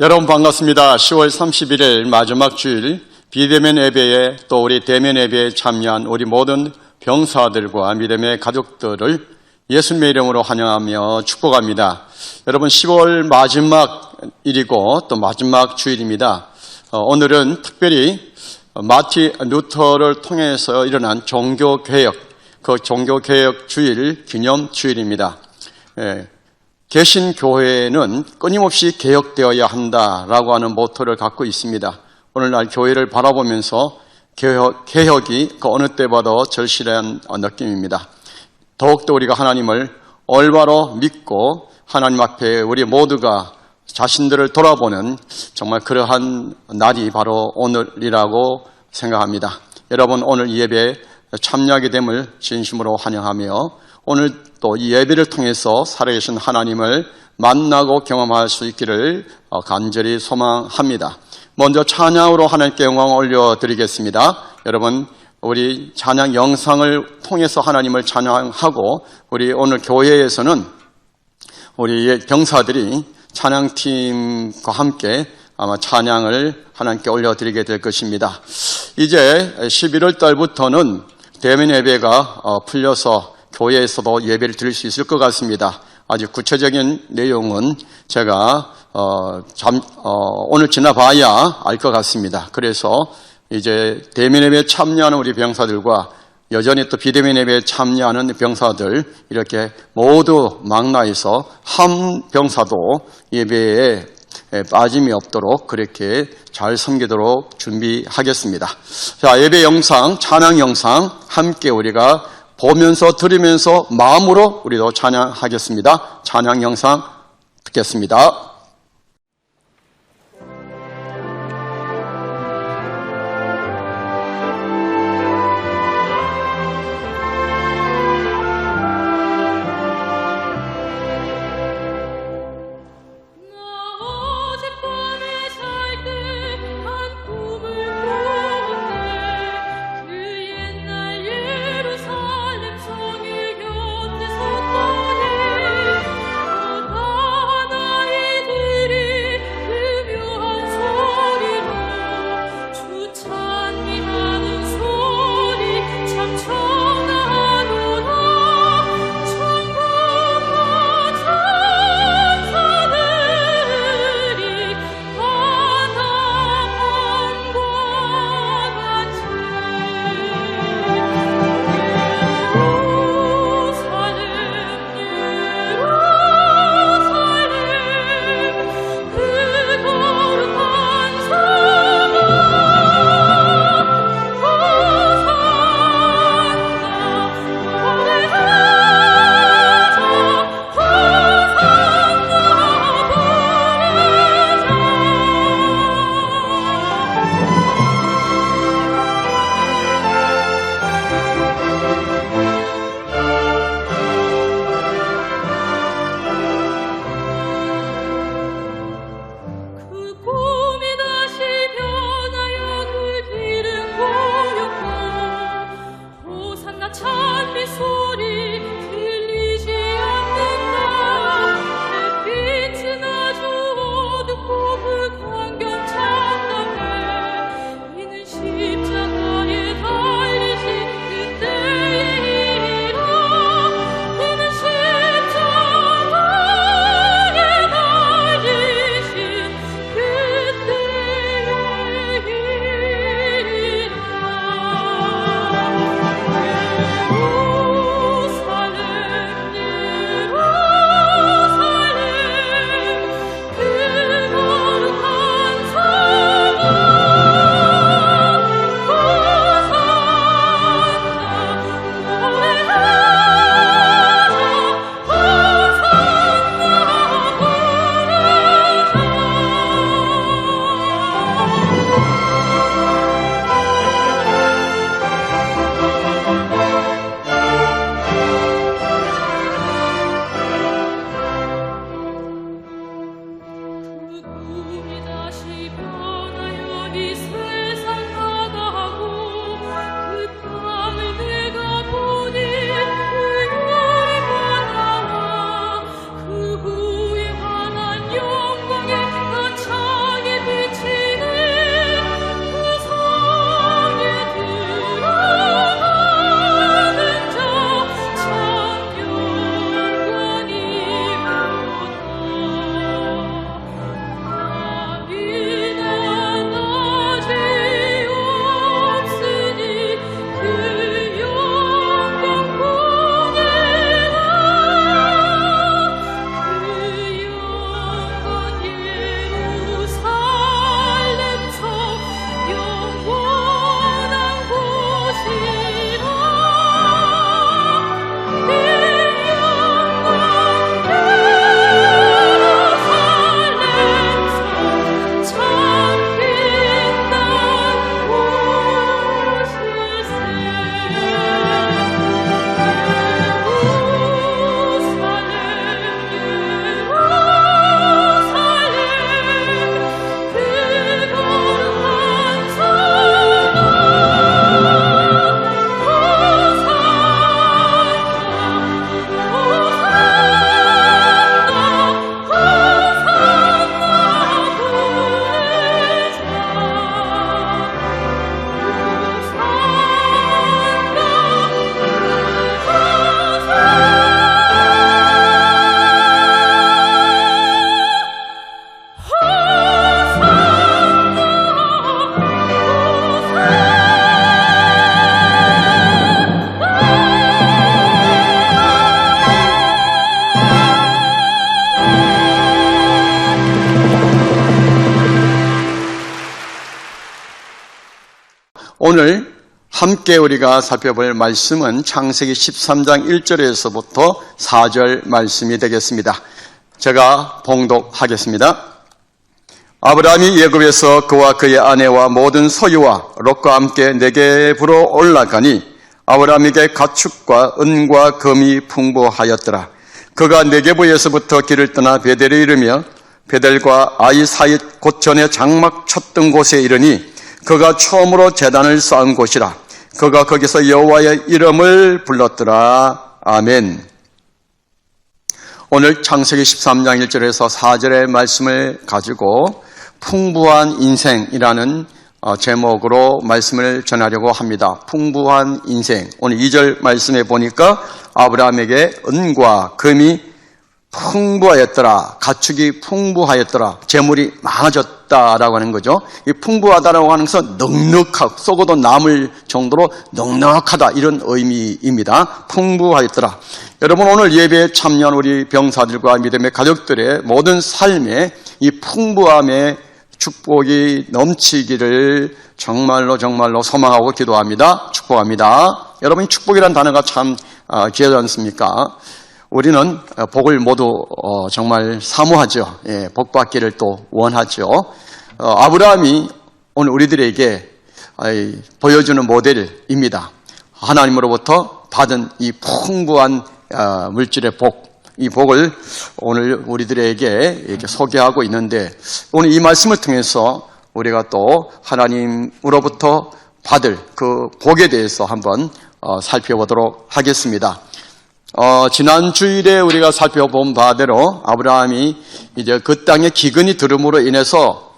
여러분 반갑습니다. 10월 31일 마지막 주일 비대면 예배에 또 우리 대면 예배에 참여한 우리 모든 병사들과 믿음의 가족들을 예수님의 이름으로 환영하며 축복합니다. 여러분 10월 마지막 일이고 또 마지막 주일입니다. 오늘은 특별히 마틴 루터를 통해서 일어난 종교개혁, 그 종교개혁 주일 기념 주일입니다. 개신교회는 끊임없이 개혁되어야 한다라고 하는 모토를 갖고 있습니다. 오늘날 교회를 바라보면서 개혁이 그 어느 때보다 절실한 느낌입니다. 더욱더 우리가 하나님을 올바로 믿고 하나님 앞에 우리 모두가 자신들을 돌아보는 정말 그러한 날이 바로 오늘이라고 생각합니다. 여러분 오늘 이 예배에 참여하게 됨을 진심으로 환영하며 오늘 또 이 예배를 통해서 살아계신 하나님을 만나고 경험할 수 있기를 간절히 소망합니다. 먼저 찬양으로 하나님께 영광을 올려드리겠습니다. 여러분 우리 찬양 영상을 통해서 하나님을 찬양하고 우리 오늘 교회에서는 우리 병사들이 찬양팀과 함께 아마 찬양을 하나님께 올려드리게 될 것입니다. 이제 11월 달부터는 대면 예배가 풀려서 교회에서도 예배를 드릴 수 있을 것 같습니다. 아주 구체적인 내용은 제가 오늘 지나봐야 알 것 같습니다. 그래서 이제 대면 예배에 참여하는 우리 병사들과 여전히 또 비대면 예배에 참여하는 병사들 이렇게 모두 망라해서 한 병사도 예배에 빠짐이 없도록 그렇게 잘 섬기도록 준비하겠습니다. 자, 예배 영상, 찬양 영상 함께 우리가 보면서 들으면서 마음으로 우리도 찬양하겠습니다. 찬양 영상 듣겠습니다. 영광의 그 오늘 함께 우리가 살펴볼 말씀은 창세기 13장 1절에서부터 4절 말씀이 되겠습니다. 제가 봉독하겠습니다. 아브라함이 애굽에서 그와 그의 아내와 모든 소유와 롯과 함께 네겝으로 올라가니 아브라함에게 가축과 은과 금이 풍부하였더라. 그가 네겝에서부터 길을 떠나 베델에 이르며 베델과 아이 사이 곧 전에 장막 쳤던 곳에 이르니 그가 처음으로 제단을 쌓은 곳이라. 그가 거기서 여호와의 이름을 불렀더라. 아멘. 오늘 창세기 13장 1절에서 4절의 말씀을 가지고 풍부한 인생이라는 제목으로 말씀을 전하려고 합니다. 풍부한 인생. 오늘 2절 말씀에 보니까 아브라함에게 은과 금이 풍부하였더라. 가축이 풍부하였더라. 재물이 많아졌다라고 하는 거죠. 이 풍부하다라고 하는 것은 넉넉하고 썩어도 남을 정도로 넉넉하다 이런 의미입니다. 풍부하였더라. 여러분 오늘 예배에 참여한 우리 병사들과 믿음의 가족들의 모든 삶에 이 풍부함의 축복이 넘치기를 정말로 소망하고 기도합니다. 축복합니다. 여러분 축복이라는 단어가 참 귀하지 않습니까? 우리는 복을 모두 정말 사모하죠. 예, 복 받기를 또 원하죠. 아브라함이 오늘 우리들에게 보여주는 모델입니다. 하나님으로부터 받은 이 풍부한 물질의 복, 이 복을 오늘 우리들에게 이렇게 소개하고 있는데 오늘 이 말씀을 통해서 우리가 또 하나님으로부터 받을 그 복에 대해서 한번 살펴보도록 하겠습니다. 지난 주일에 우리가 살펴본 바대로 아브라함이 이제 그 땅에 기근이 들음으로 인해서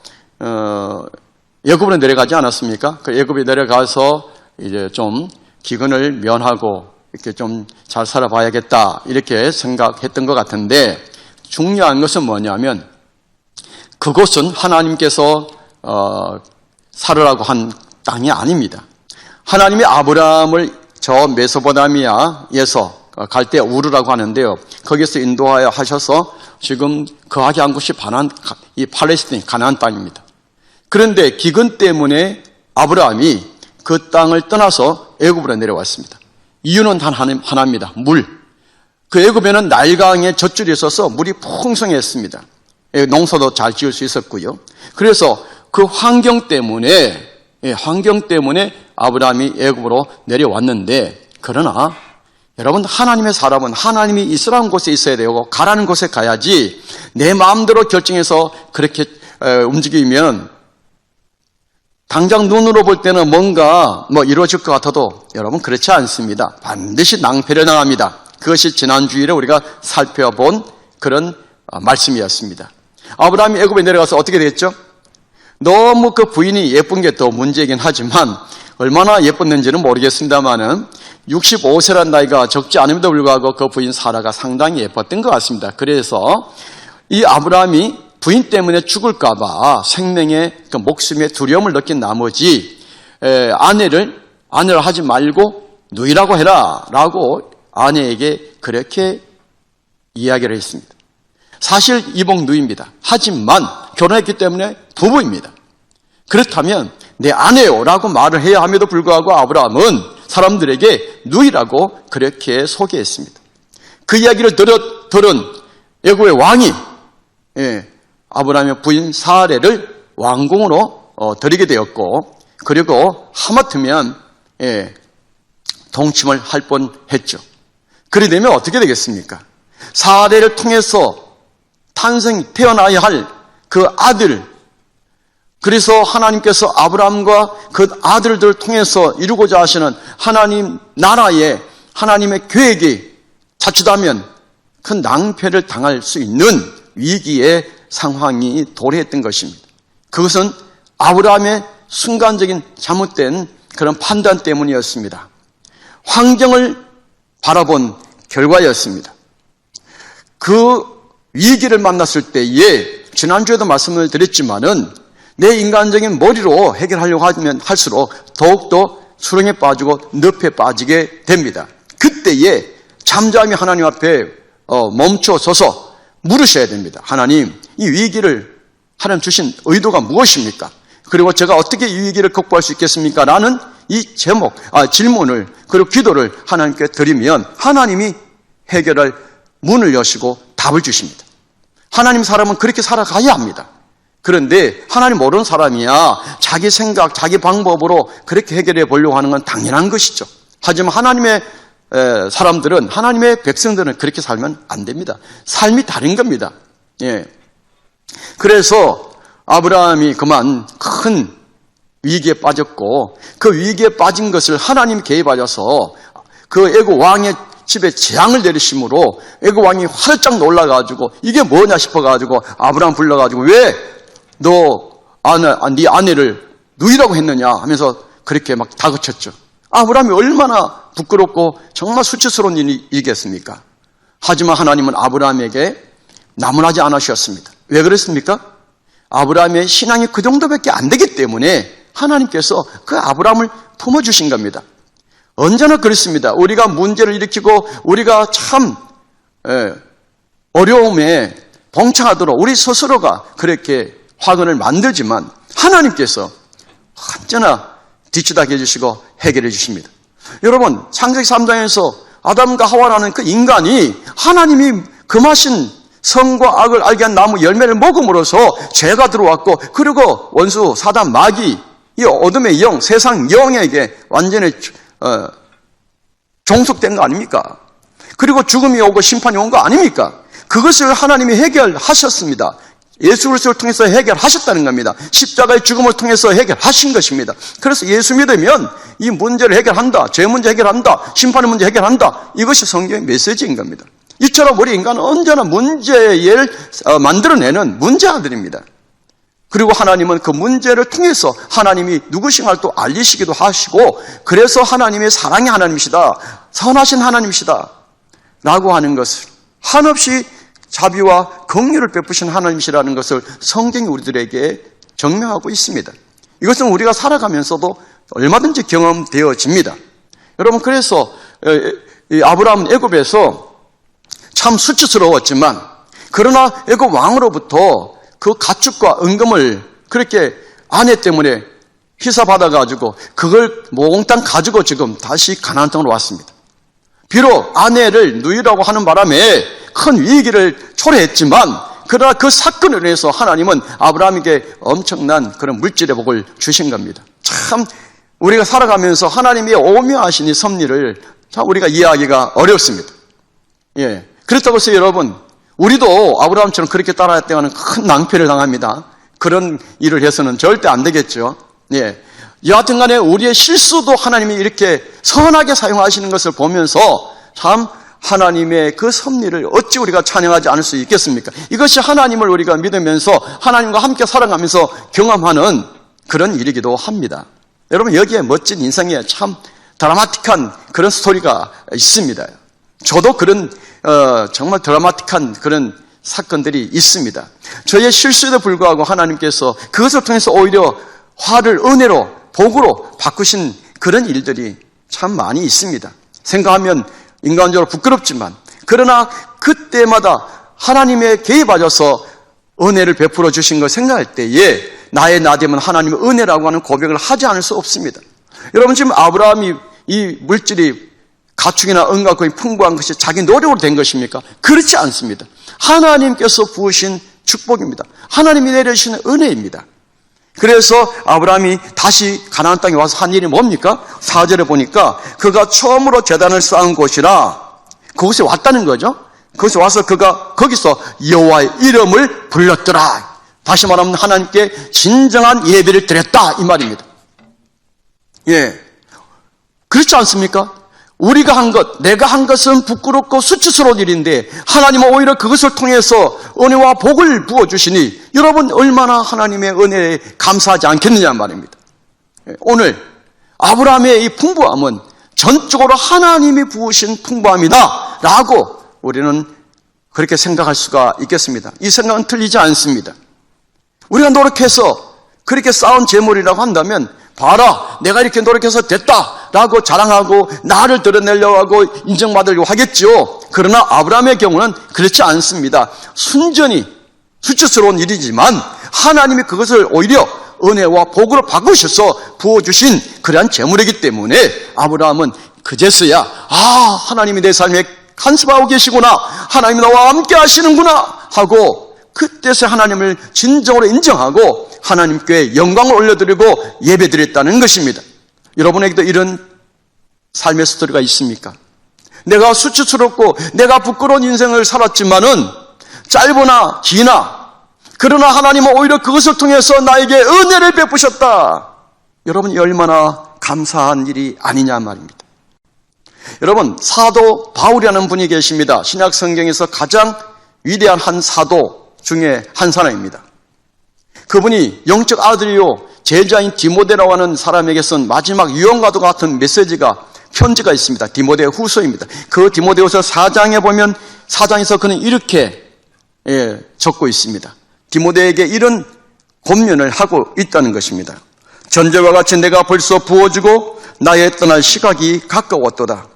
애굽으로 내려가지 않았습니까? 그 애굽에 내려가서 이제 좀 기근을 면하고 이렇게 좀 잘 살아봐야겠다 이렇게 생각했던 것 같은데 중요한 것은 뭐냐면 그곳은 하나님께서 살으라고 한 땅이 아닙니다. 하나님이 아브라함을 저 메소포타미아에서 갈대 우르라고 하는데요. 거기서 인도하여 하셔서 지금 거하게 한 곳이 이 팔레스틴 가나안 땅입니다. 그런데 기근 때문에 아브라함이 그 땅을 떠나서 애굽으로 내려왔습니다. 이유는 단 하나입니다. 물. 그 애굽에는 나일강에 젖줄이 있어서 물이 풍성했습니다. 농사도 잘 지을 수 있었고요. 그래서 그 환경 때문에 아브라함이 애굽으로 내려왔는데 그러나 여러분 하나님의 사람은 하나님이 있으라는 곳에 있어야 되고 가라는 곳에 가야지 내 마음대로 결정해서 그렇게 움직이면 당장 눈으로 볼 때는 뭔가 이루어질 것 같아도 여러분 그렇지 않습니다. 반드시 낭패를 당합니다. 그것이 지난 주일에 우리가 살펴본 그런 말씀이었습니다. 아브라함이 애굽에 내려가서 어떻게 됐죠? 너무 그 부인이 예쁜 게 또 문제이긴 하지만 얼마나 예뻤는지는 모르겠습니다만은 65세란 나이가 적지 않음에도 불구하고 그 부인 사라가 상당히 예뻤던 것 같습니다. 그래서 이 아브라함이 부인 때문에 죽을까 봐 생명의 그 목숨의 두려움을 느낀 나머지 아내를 하지 말고 누이라고 해라 라고 아내에게 그렇게 이야기를 했습니다. 사실 이복 누이입니다. 하지만 결혼했기 때문에 부부입니다. 그렇다면 내 아내요 라고 말을 해야 함에도 불구하고 아브라함은 사람들에게 누이라고 그렇게 소개했습니다. 그 이야기를 들은 애굽의 왕이 아브라함의 부인 사레를 왕궁으로 들이게 되었고 그리고 하마터면 동침을 할 뻔했죠. 그래 되면 어떻게 되겠습니까? 사레를 통해서 태어나야 할 그 아들, 그래서 하나님께서 아브라함과 그 아들들을 통해서 이루고자 하시는 하나님 나라의 하나님의 계획이 자칫하면 큰 낭패를 당할 수 있는 위기의 상황이 도래했던 것입니다. 그것은 아브라함의 순간적인 잘못된 그런 판단 때문이었습니다. 환경을 바라본 결과였습니다. 그 위기를 만났을 때에 지난주에도 말씀을 드렸지만은 내 인간적인 머리로 해결하려고 하면 할수록 더욱더 수렁에 빠지고 늪에 빠지게 됩니다. 그때에 잠잠히 하나님 앞에 멈춰서서 물으셔야 됩니다. 하나님, 이 위기를 하나님 주신 의도가 무엇입니까? 그리고 제가 어떻게 이 위기를 극복할 수 있겠습니까? 라는 이 질문을 그리고 기도를 하나님께 드리면 하나님이 해결할 문을 여시고 답을 주십니다. 하나님 사람은 그렇게 살아가야 합니다. 그런데 하나님 모르는 사람이야 자기 생각, 자기 방법으로 그렇게 해결해 보려고 하는 건 당연한 것이죠. 하지만 하나님의 사람들은, 하나님의 백성들은 그렇게 살면 안 됩니다. 삶이 다른 겁니다. 예. 그래서 아브라함이 그만 큰 위기에 빠졌고 그 위기에 빠진 것을 하나님이 개입하셔서 그 애굽 왕의 집에 재앙을 내리심으로 애굽 왕이 활짝 놀라가지고 이게 뭐냐 싶어가지고 아브라함 불러가지고 왜 너 네 아내를 누이라고 했느냐 하면서 그렇게 막 다그쳤죠. 아브라함이 얼마나 부끄럽고 정말 수치스러운 일이겠습니까? 하지만 하나님은 아브라함에게 나무라지 않으셨습니다. 왜 그랬습니까? 아브라함의 신앙이 그 정도밖에 안 되기 때문에 하나님께서 그 아브라함을 품어주신 겁니다. 언제나 그렇습니다. 우리가 문제를 일으키고 우리가 참 어려움에 봉착하도록 우리 스스로가 그렇게 화근을 만들지만 하나님께서 언제나 뒤치다게 해주시고 해결해 주십니다. 여러분 창세기 3장에서 아담과 하와라는 그 인간이 하나님이 금하신 선과 악을 알게 한 나무 열매를 먹음으로써 죄가 들어왔고 그리고 원수 사단 마귀 이 어둠의 영 세상 영에게 완전히 종속된 거 아닙니까? 그리고 죽음이 오고 심판이 온 거 아닙니까? 그것을 하나님이 해결하셨습니다. 예수 그리스도를 통해서 해결하셨다는 겁니다. 십자가의 죽음을 통해서 해결하신 것입니다. 그래서 예수 믿으면 이 문제를 해결한다. 죄 문제 해결한다. 심판의 문제 해결한다. 이것이 성경의 메시지인 겁니다. 이처럼 우리 인간은 언제나 문제를 만들어내는 문제아들입니다. 그리고 하나님은 그 문제를 통해서 하나님이 누구신가를 또 알리시기도 하시고 그래서 하나님의 사랑의 하나님이시다. 선하신 하나님이시다. 라고 하는 것을 한없이 자비와 긍휼을 베푸신 하나님이시라는 것을 성경이 우리들에게 증명하고 있습니다. 이것은 우리가 살아가면서도 얼마든지 경험되어집니다. 여러분 그래서 아브라함은 애굽에서 참 수치스러웠지만 그러나 애굽 왕으로부터 그 가축과 은금을 그렇게 아내 때문에 희사받아가지고 그걸 몽땅 가지고 지금 다시 가나안 땅으로 왔습니다. 비록 아내를 누이라고 하는 바람에 큰 위기를 초래했지만 그러나 그 사건을 인해서 하나님은 아브라함에게 엄청난 그런 물질의 복을 주신 겁니다. 참 우리가 살아가면서 하나님의 오묘하신 이 섭리를 참 우리가 이해하기가 어렵습니다. 예. 그렇다고 해서 여러분 우리도 아브라함처럼 그렇게 따라했다가는 큰 낭패를 당합니다. 그런 일을 해서는 절대 안 되겠죠. 예. 여하튼 간에 우리의 실수도 하나님이 이렇게 선하게 사용하시는 것을 보면서 참 하나님의 그 섭리를 어찌 우리가 찬양하지 않을 수 있겠습니까? 이것이 하나님을 우리가 믿으면서 하나님과 함께 살아가면서 경험하는 그런 일이기도 합니다. 여러분 여기에 멋진 인생에 참 드라마틱한 그런 스토리가 있습니다. 저도 그런 정말 드라마틱한 그런 사건들이 있습니다. 저의 실수에도 불구하고 하나님께서 그것을 통해서 오히려 화를 은혜로 복으로 바꾸신 그런 일들이 참 많이 있습니다. 생각하면 인간적으로 부끄럽지만 그러나 그때마다 하나님의 개입하셔서 은혜를 베풀어 주신 걸 생각할 때에 나의 나됨은 하나님의 은혜라고 하는 고백을 하지 않을 수 없습니다. 여러분 지금 아브라함이 이 물질이 가축이나 은과 거의 풍부한 것이 자기 노력으로 된 것입니까? 그렇지 않습니다. 하나님께서 부으신 축복입니다. 하나님이 내려주시는 은혜입니다. 그래서 아브라함이 다시 가나안 땅에 와서 한 일이 뭡니까? 4절에 보니까 그가 처음으로 제단을 쌓은 곳이라 그곳에 왔다는 거죠. 그곳에 와서 그가 거기서 여호와의 이름을 불렀더라. 다시 말하면 하나님께 진정한 예배를 드렸다 이 말입니다. 예, 그렇지 않습니까? 우리가 한 것, 내가 한 것은 부끄럽고 수치스러운 일인데 하나님은 오히려 그것을 통해서 은혜와 복을 부어주시니 여러분 얼마나 하나님의 은혜에 감사하지 않겠느냐 말입니다. 오늘 아브라함의 이 풍부함은 전적으로 하나님이 부으신 풍부함이다 라고 우리는 그렇게 생각할 수가 있겠습니다. 이 생각은 틀리지 않습니다. 우리가 노력해서 그렇게 쌓은 재물이라고 한다면 봐라 내가 이렇게 노력해서 됐다라고 자랑하고 나를 드러내려고 하고 인정받으려고 하겠죠. 그러나 아브라함의 경우는 그렇지 않습니다. 순전히 수치스러운 일이지만 하나님이 그것을 오히려 은혜와 복으로 바꾸셔서 부어주신 그러한 재물이기 때문에 아브라함은 그제서야 하나님이 내 삶에 간섭하고 계시구나, 하나님이 나와 함께 하시는구나 하고 그때서 하나님을 진정으로 인정하고 하나님께 영광을 올려드리고 예배드렸다는 것입니다. 여러분에게도 이런 삶의 스토리가 있습니까? 내가 수치스럽고 내가 부끄러운 인생을 살았지만은 짧으나 기나, 그러나 하나님은 오히려 그것을 통해서 나에게 은혜를 베푸셨다. 여러분이 얼마나 감사한 일이 아니냐 말입니다. 여러분, 사도 바울이라는 분이 계십니다. 신약 성경에서 가장 위대한 한 사도 중에 한 사람입니다. 그분이 영적 아들이요 제자인 디모데라고 하는 사람에게 쓴 마지막 유언과도 같은 메시지가 편지가 있습니다. 디모데 후서입니다. 그 디모데 후서 4장에 보면 4장에서 그는 이렇게 적고 있습니다. 디모데에게 이런 권면을 하고 있다는 것입니다. 전제와 같이 내가 벌써 부어지고 나의 떠날 시각이 가까웠도다.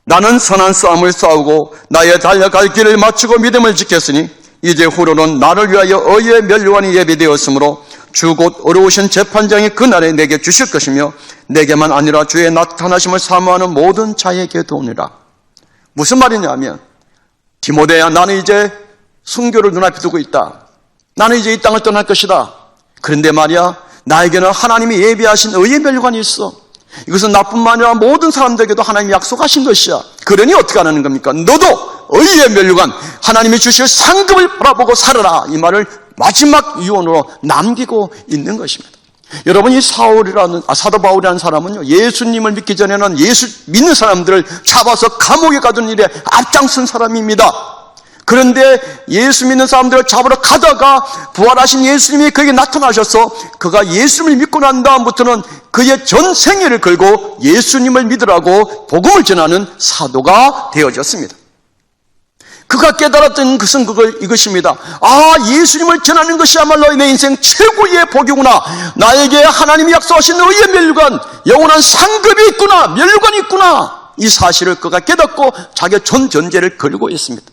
나는 선한 싸움을 싸우고 나의 달려갈 길을 마치고 믿음을 지켰으니 이제 후로는 나를 위하여 의의 면류관이 예비되었으므로 주 곧 어려우신 재판장이 그날에 내게 주실 것이며 내게만 아니라 주의 나타나심을 사모하는 모든 자에게도 오니라. 무슨 말이냐면, 디모데야, 나는 이제 순교를 눈앞에 두고 있다. 나는 이제 이 땅을 떠날 것이다. 그런데 말이야, 나에게는 하나님이 예비하신 의의 면류관이 있어. 이것은 나뿐만 아니라 모든 사람들에게도 하나님이 약속하신 것이야. 그러니 어떻게 하는 겁니까? 너도 의의 면류관, 하나님이 주실 상급을 바라보고 살아라. 이 말을 마지막 유언으로 남기고 있는 것입니다. 여러분, 이 사도 바울이라는 사람은요, 예수님을 믿기 전에는 예수 믿는 사람들을 잡아서 감옥에 가둔 일에 앞장선 사람입니다. 그런데 예수 믿는 사람들을 잡으러 가다가 부활하신 예수님이 그에게 나타나셔서 그가 예수님을 믿고 난 다음부터는 그의 전 생애를 걸고 예수님을 믿으라고 복음을 전하는 사도가 되어졌습니다. 그가 깨달았던 것은 이것입니다. 예수님을 전하는 것이야말로 내 인생 최고의 복이구나. 나에게 하나님이 약속하신 의의 면류관, 영원한 상급이 있구나, 면류관이 있구나. 이 사실을 그가 깨닫고 자기의 전 전제를 걸고 있습니다.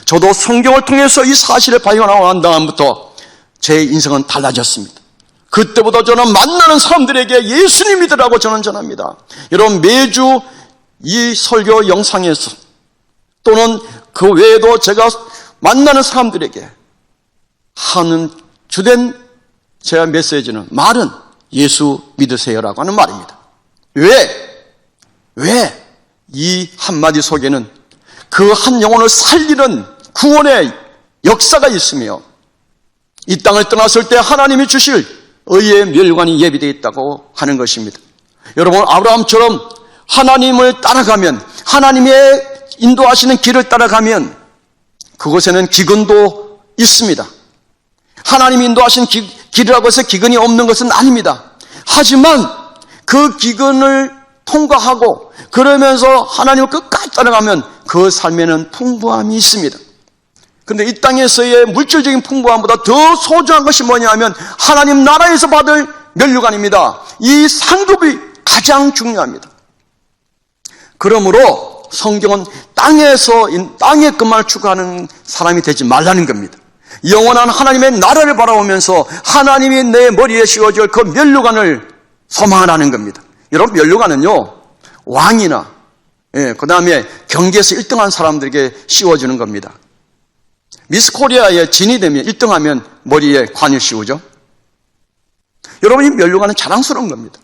저도 성경을 통해서 이 사실을 발견하고 난 다음부터 제 인생은 달라졌습니다. 그때보다 저는 만나는 사람들에게 예수님 믿으라고 저는 전합니다. 여러분, 매주 이 설교 영상에서 또는 그 외에도 제가 만나는 사람들에게 하는 주된 제 메시지는, 말은 예수 믿으세요라고 하는 말입니다. 왜? 이 한마디 속에는 그 한 영혼을 살리는 구원의 역사가 있으며 이 땅을 떠났을 때 하나님이 주실 의의 면류관이 예비되어 있다고 하는 것입니다. 여러분, 아브라함처럼 하나님을 따라가면, 하나님의 인도하시는 길을 따라가면 그곳에는 기근도 있습니다. 하나님이 인도하신 길이라고 해서 기근이 없는 것은 아닙니다. 하지만 그 기근을 통과하고 그러면서 하나님을 끝까지 따라가면 그 삶에는 풍부함이 있습니다. 그런데 이 땅에서의 물질적인 풍부함보다 더 소중한 것이 뭐냐면 하나님 나라에서 받을 면류관입니다. 이 상급이 가장 중요합니다. 그러므로 성경은 땅의 것만을 추구하는 사람이 되지 말라는 겁니다. 영원한 하나님의 나라를 바라보면서 하나님이 내 머리에 씌워줄 그 면류관을 소망하라는 겁니다. 여러분, 면류관은요, 왕이나 그 다음에 경기에서 1등한 사람들에게 씌워주는 겁니다. 미스 코리아에 진이 되면 1등하면 머리에 관을 씌우죠. 여러분, 이 면류관은 자랑스러운 겁니다.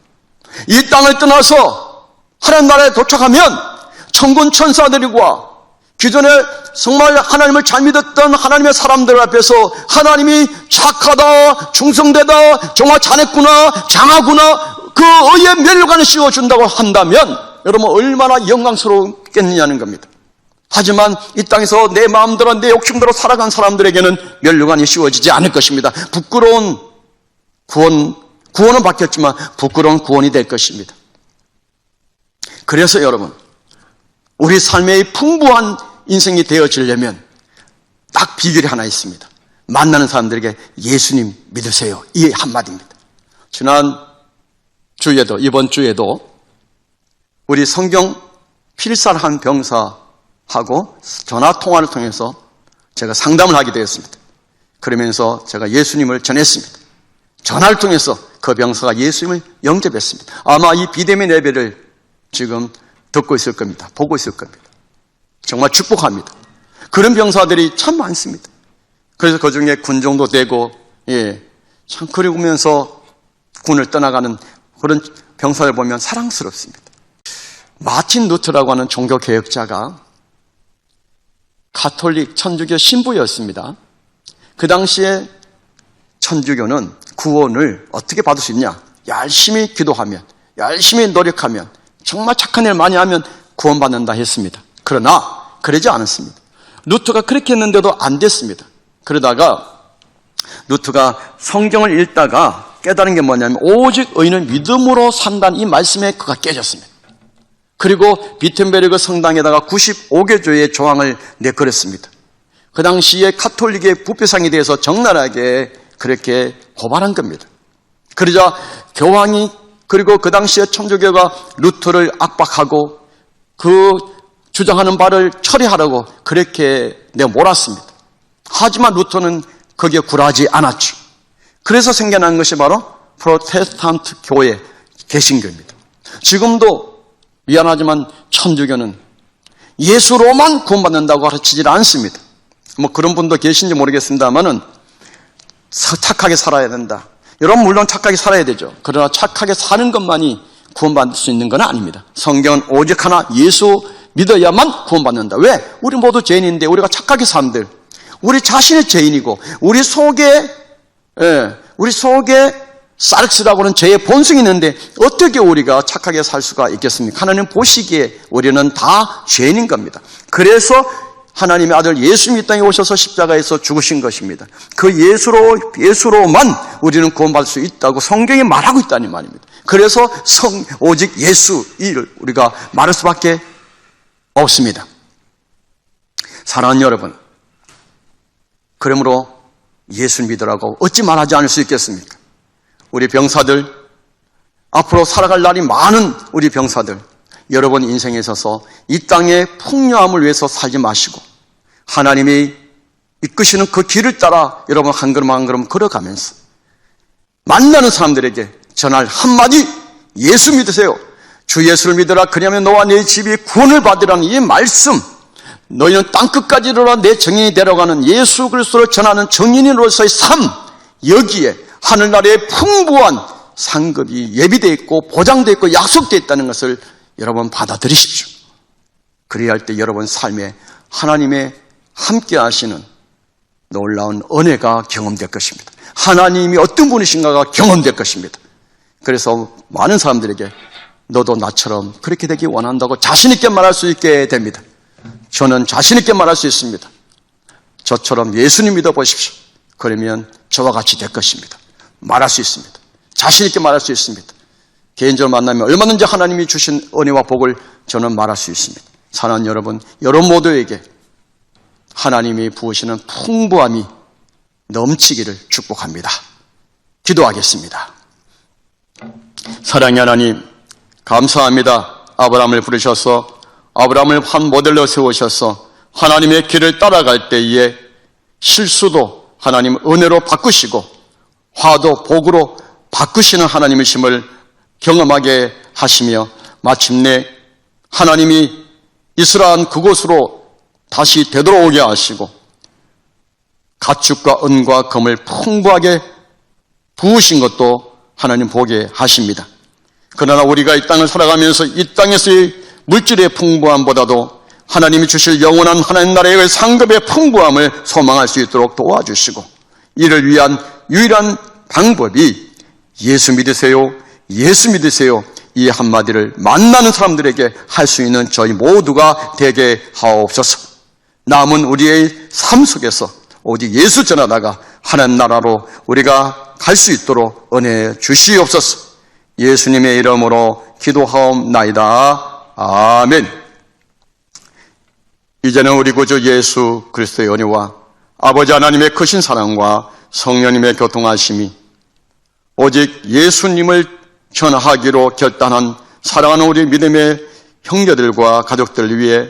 이 땅을 떠나서 하나님 나라에 도착하면 천군 천사들과 기존에 정말 하나님을 잘 믿었던 하나님의 사람들 앞에서 하나님이 착하다, 충성되다, 정말 잘했구나, 장하구나, 그 의의 면류관을 씌워준다고 한다면 여러분 얼마나 영광스럽겠느냐는 겁니다. 하지만 이 땅에서 내 마음대로 내 욕심대로 살아간 사람들에게는 면류관이 씌워지지 않을 것입니다. 부끄러운 구원은 바뀌었지만 부끄러운 구원이 될 것입니다. 그래서 여러분, 우리 삶의 풍부한 인생이 되어지려면 딱 비결이 하나 있습니다. 만나는 사람들에게 예수님 믿으세요, 이 한마디입니다. 지난 주에도, 이번 주에도 우리 성경 필사한 병사하고 전화통화를 통해서 제가 상담을 하게 되었습니다. 그러면서 제가 예수님을 전했습니다. 전화를 통해서 그 병사가 예수님을 영접했습니다. 아마 이 비대면 예배를 지금 듣고 있을 겁니다. 보고 있을 겁니다. 정말 축복합니다. 그런 병사들이 참 많습니다. 그래서 그 중에 군종도 되고, 참 그리고면서 군을 떠나가는 그런 병사를 보면 사랑스럽습니다. 마틴 루터라고 하는 종교개혁자가 가톨릭 천주교 신부였습니다. 그 당시에 천주교는 구원을 어떻게 받을 수 있냐? 열심히 기도하면, 열심히 노력하면, 정말 착한 일 많이 하면 구원받는다 했습니다. 그러나 그러지 않았습니다. 루터가 그렇게 했는데도 안 됐습니다. 그러다가 루터가 성경을 읽다가 깨달은 게 뭐냐면 오직 의인은 믿음으로 산다는 이 말씀에 그가 깨졌습니다. 그리고 비텐베르그 성당에다가 95개조의 조항을 내걸었습니다. 그 당시에 가톨릭의 부패상에 대해서 적나라하게 그렇게 고발한 겁니다. 그러자 교황이 그리고 그 당시에 천주교가 루터를 압박하고 그 주장하는 바를 처리하라고 그렇게 내몰았습니다. 하지만 루터는 거기에 굴하지 않았죠. 그래서 생겨난 것이 바로 프로테스탄트 교회 개신교입니다. 지금도 미안하지만 천주교는 예수로만 구원받는다고 가르치질 않습니다. 뭐 그런 분도 계신지 모르겠습니다만은 착하게 살아야 된다. 여러분 물론 착하게 살아야 되죠. 그러나 착하게 사는 것만이 구원받을 수 있는 건 아닙니다. 성경은 오직 하나 예수 믿어야만 구원받는다. 왜? 우리 모두 죄인인데 우리가 착하게 산들 우리 자신의 죄인이고 우리 속에 사르스라고 하는 죄의 본성이 있는데 어떻게 우리가 착하게 살 수가 있겠습니까? 하나님 보시기에 우리는 다 죄인인 겁니다. 그래서 하나님의 아들 예수님이 이 땅에 오셔서 십자가에서 죽으신 것입니다. 그 예수로만 우리는 구원받을 수 있다고 성경이 말하고 있다는 말입니다. 그래서 오직 예수 이를 우리가 말할 수밖에 없습니다. 사랑하는 여러분, 그러므로 예수 믿으라고 어찌 말하지 않을 수 있겠습니까? 우리 병사들, 앞으로 살아갈 날이 많은 우리 병사들, 여러분 인생에 있어서 이 땅의 풍요함을 위해서 살지 마시고 하나님이 이끄시는 그 길을 따라 여러분 한 걸음 한 걸음 걸어가면서 만나는 사람들에게 전할 한마디, 예수 믿으세요. 주 예수를 믿으라. 그리하면 너와 네 집이 구원을 받으라는 이 말씀, 너희는 땅끝까지 이르러 내 정인이 되어가는 예수 그리스도를 전하는 정인으로서의 삶, 여기에 하늘나라의 풍부한 상급이 예비되어 있고 보장되어 있고 약속되어 있다는 것을 여러분 받아들이십시오. 그래야 할 때 여러분 삶에 하나님의 함께 하시는 놀라운 은혜가 경험될 것입니다. 하나님이 어떤 분이신가가 경험될 것입니다. 그래서 많은 사람들에게 너도 나처럼 그렇게 되기 원한다고 자신 있게 말할 수 있게 됩니다. 저는 자신 있게 말할 수 있습니다. 저처럼 예수님 믿어보십시오. 그러면 저와 같이 될 것입니다. 말할 수 있습니다. 자신 있게 말할 수 있습니다. 개인적으로 만나면 얼마든지 하나님이 주신 은혜와 복을 저는 말할 수 있습니다. 사랑하는 여러분, 여러분 모두에게 하나님이 부으시는 풍부함이 넘치기를 축복합니다. 기도하겠습니다. 사랑의 하나님, 감사합니다. 아브라함을 부르셔서 아브라함을 한 모델로 세우셔서 하나님의 길을 따라갈 때에 실수도 하나님 은혜로 바꾸시고 화도 복으로 바꾸시는 하나님이심을 경험하게 하시며 마침내 하나님이 이스라엘 그곳으로 다시 되돌아오게 하시고 가축과 은과 금을 풍부하게 부으신 것도 하나님 보게 하십니다. 그러나 우리가 이 땅을 살아가면서 이 땅에서의 물질의 풍부함보다도 하나님이 주실 영원한 하나님 나라의 상급의 풍부함을 소망할 수 있도록 도와주시고 이를 위한 유일한 방법이 예수 믿으세요, 예수 믿으세요 이 한마디를 만나는 사람들에게 할 수 있는 저희 모두가 되게 하옵소서. 남은 우리의 삶 속에서 오직 예수 전하다가 하나님 나라로 우리가 갈 수 있도록 은혜 주시옵소서. 예수님의 이름으로 기도하옵나이다. 아멘. 이제는 우리 구주 예수 그리스도의 은혜와 아버지 하나님의 크신 사랑과 성령님의 교통하심이 오직 예수님을 전하기로 결단한 사랑하는 우리 믿음의 형제들과 가족들 위해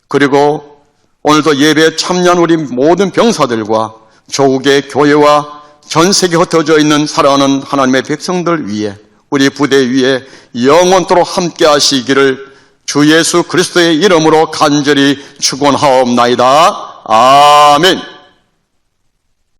그리고 오늘도 예배에 참여한 우리 모든 병사들과 조국의 교회와 전 세계에 흩어져 있는 사랑하는 하나님의 백성들 위에, 우리 부대 위에 영원토록 함께 하시기를 주 예수 그리스도의 이름으로 간절히 축원하옵나이다. 아멘.